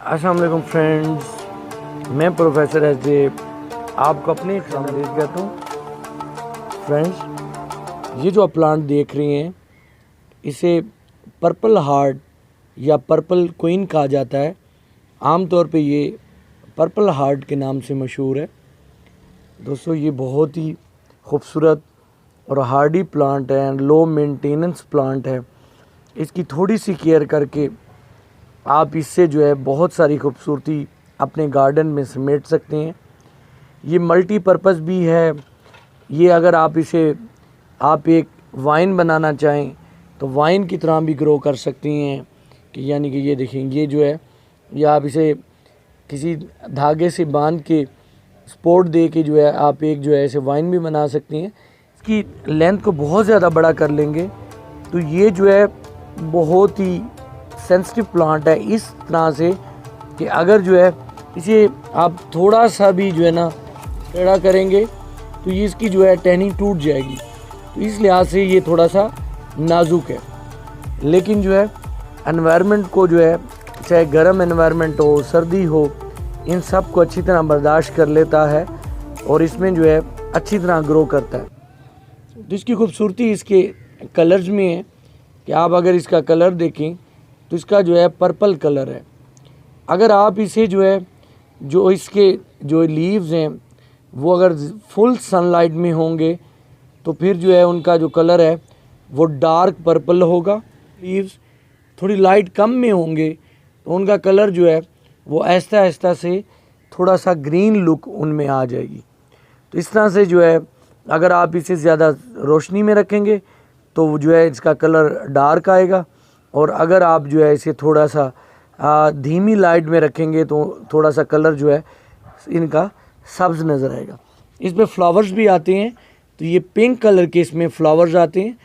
अस्सलाम वालेकुम फ्रेंड्स, मैं प्रोफेसर एस.जे. आपको अपने एक संदेश कहता हूँ। फ्रेंड्स, ये जो आप प्लांट देख रही हैं इसे पर्पल हार्ट या पर्पल क्वीन कहा जाता है। आमतौर पे ये पर्पल हार्ट के नाम से मशहूर है। दोस्तों, ये बहुत ही खूबसूरत और हार्डी प्लांट है, लो मेंटेनेंस प्लांट है। इसकी थोड़ी सी केयर करके आप इससे जो है बहुत सारी खूबसूरती अपने गार्डन में समेट सकते हैं। ये मल्टीपर्पज़ भी है। ये अगर आप एक वाइन बनाना चाहें तो वाइन की तरह भी ग्रो कर सकती हैं कि यानी कि ये देखें, ये जो है ये आप इसे किसी धागे से बांध के सपोर्ट दे के जो है आप एक जो है ऐसे वाइन भी बना सकती हैं। इसकी लेंथ को बहुत ज़्यादा बड़ा कर लेंगे तो ये जो है बहुत ही सेंसिटिव प्लांट है, इस तरह से कि अगर जो है इसे आप थोड़ा सा भी जो है ना टेढ़ा करेंगे तो ये इसकी जो है टहनी टूट जाएगी। तो इस लिहाज से ये थोड़ा सा नाजुक है, लेकिन जो है एनवायरनमेंट को जो है चाहे गर्म एनवायरनमेंट हो, सर्दी हो, इन सब को अच्छी तरह बर्दाश्त कर लेता है और इसमें जो है अच्छी तरह ग्रो करता है। तो इसकी खूबसूरती इसके कलर्स में है कि आप अगर इसका कलर देखें तो इसका जो है पर्पल कलर है। अगर आप इसे जो है जो इसके जो लीव्स हैं वो अगर फुल सनलाइट में होंगे तो फिर जो है उनका जो कलर है वो डार्क पर्पल होगा। लीव्स थोड़ी लाइट कम में होंगे तो उनका कलर जो है वो आहिस्ता आहिस्ता से थोड़ा सा ग्रीन लुक उनमें आ जाएगी। तो इस तरह से जो है अगर आप इसे ज़्यादा रोशनी में रखेंगे तो जो है इसका कलर डार्क आएगा, और अगर आप जो है इसे थोड़ा सा धीमी लाइट में रखेंगे तो थोड़ा सा कलर जो है इनका सब्ज़ नज़र आएगा। इसमें फ्लावर्स भी आते हैं, तो ये पिंक कलर के इसमें फ्लावर्स आते हैं।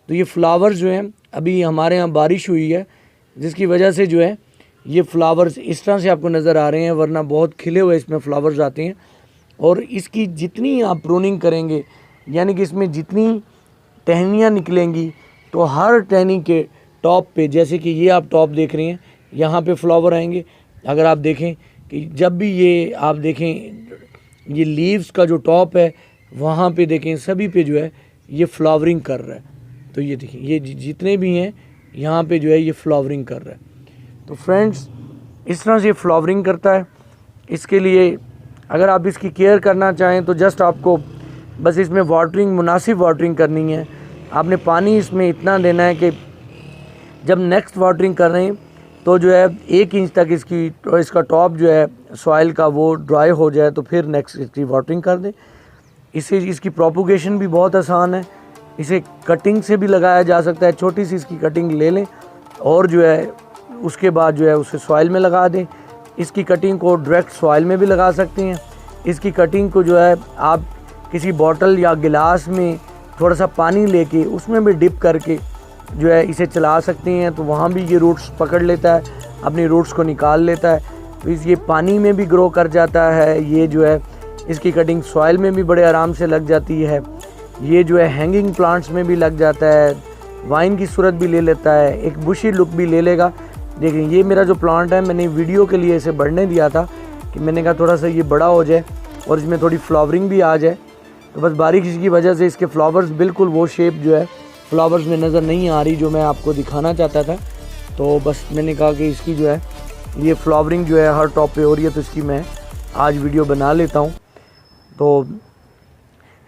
तो ये फ्लावर्स जो हैं अभी हमारे यहाँ बारिश हुई है जिसकी वजह से जो है ये फ्लावर्स इस तरह से आपको नज़र आ रहे हैं, वरना बहुत खिले हुए इसमें फ्लावर्स आते हैं। और इसकी जितनी आप प्रूनिंग करेंगे यानी कि इसमें जितनी टहनियाँ निकलेंगी तो हर टहनी के टॉप पे, जैसे कि ये आप टॉप देख रही हैं, यहाँ पे फ्लावर आएंगे। अगर आप देखें कि जब भी ये आप देखें ये लीव्स का जो टॉप है वहाँ पे देखें सभी पे जो है ये फ्लावरिंग कर रहा है। तो ये देखें ये जितने भी हैं यहाँ पे जो है ये फ्लावरिंग कर रहा है। तो फ्रेंड्स, इस तरह से फ्लावरिंग करता है। इसके लिए अगर आप इसकी केयर करना चाहें तो जस्ट आपको बस इसमें वाटरिंग, मुनासिब वाटरिंग करनी है। आपने पानी इसमें इतना देना है कि जब नेक्स्ट वाटरिंग कर रहे हैं तो जो है 1 इंच तक इसका टॉप जो है सॉइल का वो ड्राई हो जाए तो फिर नेक्स्ट इसकी वाटरिंग कर दें। इसकी प्रोपोगेशन भी बहुत आसान है। इसे कटिंग से भी लगाया जा सकता है। छोटी सी इसकी कटिंग ले लें और जो है उसके बाद जो है उसे सॉइल में लगा दें। इसकी कटिंग को डायरेक्ट सॉइल में भी लगा सकते हैं। इसकी कटिंग को जो है आप किसी बॉटल या गिलास में थोड़ा सा पानी लेके उसमें भी डिप करके जो है इसे चला सकते हैं, तो वहाँ भी ये रूट्स पकड़ लेता है, अपनी रूट्स को निकाल लेता है। तो ये पानी में भी ग्रो कर जाता है। ये जो है इसकी कटिंग सॉइल में भी बड़े आराम से लग जाती है। ये जो है हैंगिंग प्लांट्स में भी लग जाता है, वाइन की सूरत भी ले लेता है, एक बुशी लुक भी ले लेगा। देखिए ये मेरा जो प्लांट है मैंने वीडियो के लिए इसे बढ़ने दिया था कि मैंने कहा थोड़ा सा ये बड़ा हो जाए और इसमें थोड़ी फ्लावरिंग भी आ जाए। तो बस बारिश की वजह से इसके फ्लावर्स बिल्कुल वो शेप जो है फ्लावर्स में नज़र नहीं आ रही जो मैं आपको दिखाना चाहता था। तो बस मैंने कहा कि इसकी जो है ये फ्लावरिंग जो है हर टॉप पे हो रही है तो इसकी मैं आज वीडियो बना लेता हूँ। तो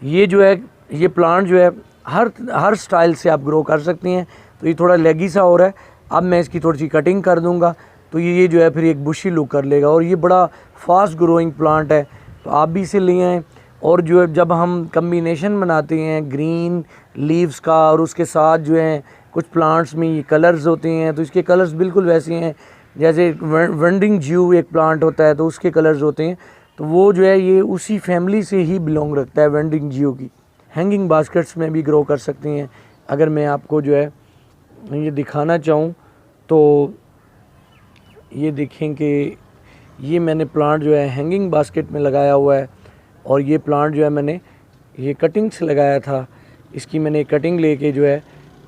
ये जो है ये प्लांट जो है हर स्टाइल से आप ग्रो कर सकती हैं। तो ये थोड़ा लेगी सा हो रहा है, अब मैं इसकी थोड़ी सी कटिंग कर दूँगा तो ये जो है फिर एक बुशी लुक कर लेगा। और ये बड़ा फास्ट ग्रोइंग प्लांट है, तो आप भी इसे ले आएँ। और जो है जब हम कम्बिनेशन बनाते हैं ग्रीन लीव्स का और उसके साथ जो है कुछ प्लांट्स में ये कलर्स होते हैं, तो इसके कलर्स बिल्कुल वैसे हैं जैसे वेंडिंग ज्यू एक प्लांट होता है तो उसके कलर्स होते हैं। तो वो जो है ये उसी फैमिली से ही बिलोंग रखता है वेंडिंग ज्यू की। हैंगिंग बास्केट्स में भी ग्रो कर सकते हैं। अगर मैं आपको जो है ये दिखाना चाहूँ तो ये देखें कि ये मैंने प्लांट जो है हैंगिंग बास्केट में लगाया हुआ है, और ये प्लांट जो है मैंने ये कटिंग से लगाया था। इसकी मैंने कटिंग लेके जो है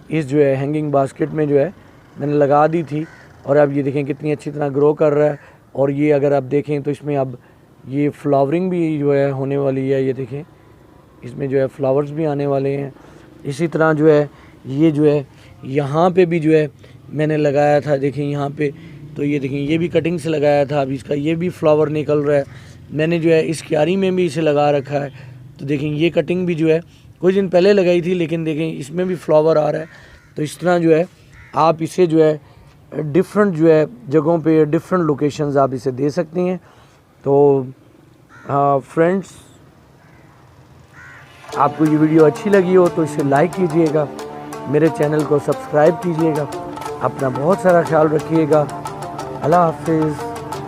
इस जो है हैंगिंग बास्केट में जो है मैंने लगा दी थी, और अब ये देखें कितनी अच्छी तरह ग्रो कर रहा है। और ये अगर आप देखें तो इसमें अब ये फ्लावरिंग भी जो है होने वाली है, ये देखें इसमें जो है फ्लावर्स भी आने वाले हैं। इसी तरह जो है ये जो है यहाँ पे भी जो है मैंने लगाया था, देखें यहाँ पे, तो ये देखें ये भी कटिंग से लगाया था, अभी इसका ये भी फ्लावर निकल रहा है। मैंने जो है इस क्यारी में भी इसे लगा रखा है, तो देखें ये कटिंग भी जो है कुछ दिन पहले लगाई थी, लेकिन देखें इसमें भी फ्लावर आ रहा है। तो इस तरह जो है आप इसे जो है डिफरेंट जो है जगहों पे डिफरेंट लोकेशंस आप इसे दे सकते हैं। तो फ्रेंड्स, आपको ये वीडियो अच्छी लगी हो तो इसे लाइक कीजिएगा, मेरे चैनल को सब्सक्राइब कीजिएगा, अपना बहुत सारा ख्याल रखिएगा। अल्लाह हाफिज़।